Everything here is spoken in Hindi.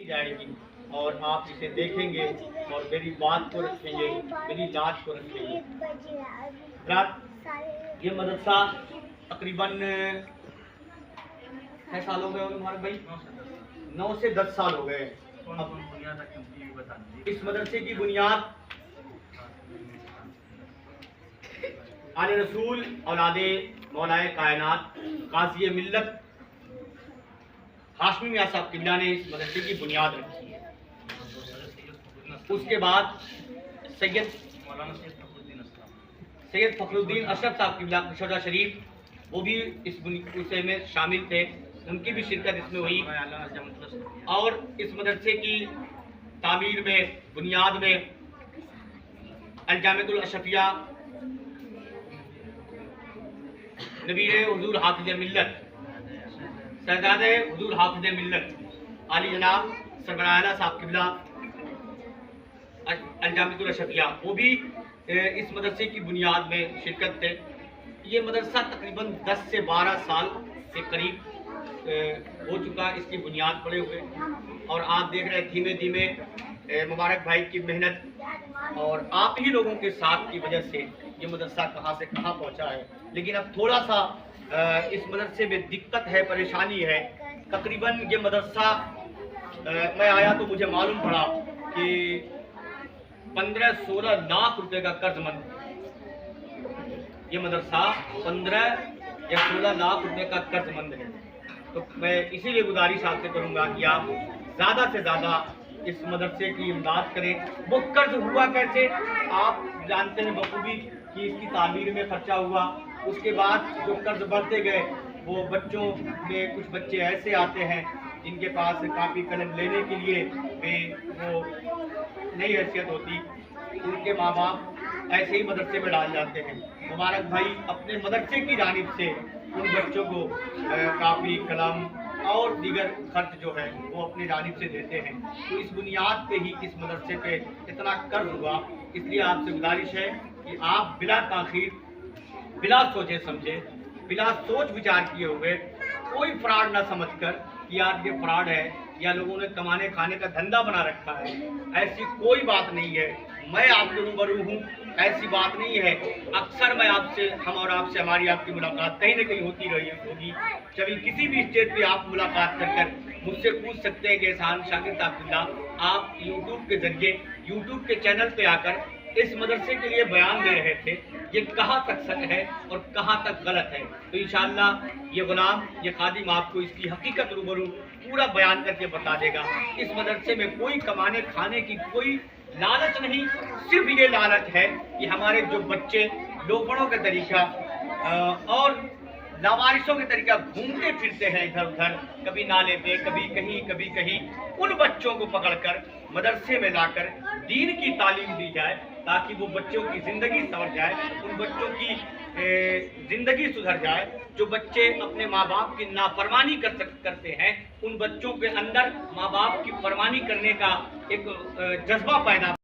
की जाएगी और आप इसे देखेंगे और मेरी बात को रखेंगे, मेरी लाज को रखेंगे। रात ये मदरसा तकरीबन 6 साल हो गए मुबारक भाई, 9 से 10 साल हो गए। अब इस मदरसे की बुनियाद आले रसूल औलादे मौलाए कायनात काज़ी मिल्लत हाशमी मियां साहब किबला ने इस मदरसे की बुनियाद रखी है। उसके बाद सैयद फखरुद्दीन अशरफ साहब किबला शोजा शरीफ, वो भी इस विषय में शामिल थे, उनकी भी शिरकत इसमें हुई। और इस मदरसे की तामीर में बुनियाद में अल-जामिअतुल अशरफिया नबीर हुजूर हाफिज़ मिल्लत शहजादे हुजूर हाफिज़ मिल्लत आली जनाब सरबराह आला साहब किबला अल-जामिअतुल अशरफिया, वो भी इस मदरसे की बुनियाद में शिरकत थे। ये मदरसा तकरीबन 10 से 12 साल के करीब हो चुका इसकी बुनियाद पड़े हुए, और आप देख रहे हैं धीमे धीमे मुबारक भाई की मेहनत और आप ही लोगों के साथ की वजह से ये मदरसा कहाँ से कहाँ पहुँचा है। लेकिन अब थोड़ा सा इस मदरसे में दिक्कत है, परेशानी है। तकरीबन ये मदरसा मैं आया तो मुझे मालूम पड़ा कि 15-16 लाख रुपए का कर्जमंद ये मदरसा 15 या 16 लाख रुपए का कर्जमंद है। तो मैं इसीलिए गुजारिश आपसे करूंगा कि आप ज़्यादा से ज़्यादा इस मदरसे की इमदाद करें। वो कर्ज हुआ कैसे आप जानते हैं बखूबी कि इसकी तामीर में खर्चा हुआ, उसके बाद जो कर्ज बढ़ते गए, वो बच्चों में कुछ बच्चे ऐसे आते हैं जिनके पास कापी कलम लेने के लिए वे वो नहीं हैसियत होती, उनके माँ बाप ऐसे ही मदरसे में डाल जाते हैं। मुबारक भाई अपने मदरसे की जानिब से उन बच्चों को कापी कलम और दीगर खर्च जो है वो अपनी जानिब से देते हैं। तो इस बुनियाद पे ही इस मदरसे पे इतना कर्ज हुआ। इसलिए आपसे गुजारिश है कि आप बिला ताखीर, बिला सोचे समझे, बिला सोच विचार किए हुए, कोई फ्रॉड ना समझकर कि यार ये फ्रॉड है या लोगों ने कमाने खाने का धंधा बना रखा है, ऐसी कोई बात नहीं है। मैं आपके रूबरू हूँ, ऐसी बात नहीं है। अक्सर मैं आपसे और हमारी आपकी मुलाकात कहीं ना कहीं होती रही होगी। कभी किसी भी स्टेज पे आप मुलाकात कर मुझसे पूछ सकते हैं कि एहसान शाकिर अब्दुल्ला, आप यूट्यूब के जरिए यूट्यूब के चैनल पे आकर इस मदरसे के लिए बयान दे रहे थे, ये कहाँ तक सच है और कहाँ तक गलत है। तो इंशाअल्लाह ये गुलाम, ये खादिम आपको इसकी हकीकत रूबरू पूरा बयान करके बता देगा। इस मदरसे में कोई कमाने खाने की कोई लालच नहीं, सिर्फ ये लालच है कि हमारे जो बच्चे लोफड़ों के तरीका और लावारिसों के तरीका घूमते फिरते हैं इधर उधर, कभी नाले पे, कभी कहीं, उन बच्चों को पकड़कर मदरसे में लाकर दीन की तालीम दी जाए ताकि वो बच्चों की ज़िंदगी संवर जाए, उन बच्चों की ज़िंदगी सुधर जाए। जो बच्चे अपने माँ बाप की नाफरमानी करते हैं, उन बच्चों के अंदर माँ बाप की फरमानी करने का एक जज्बा पैदा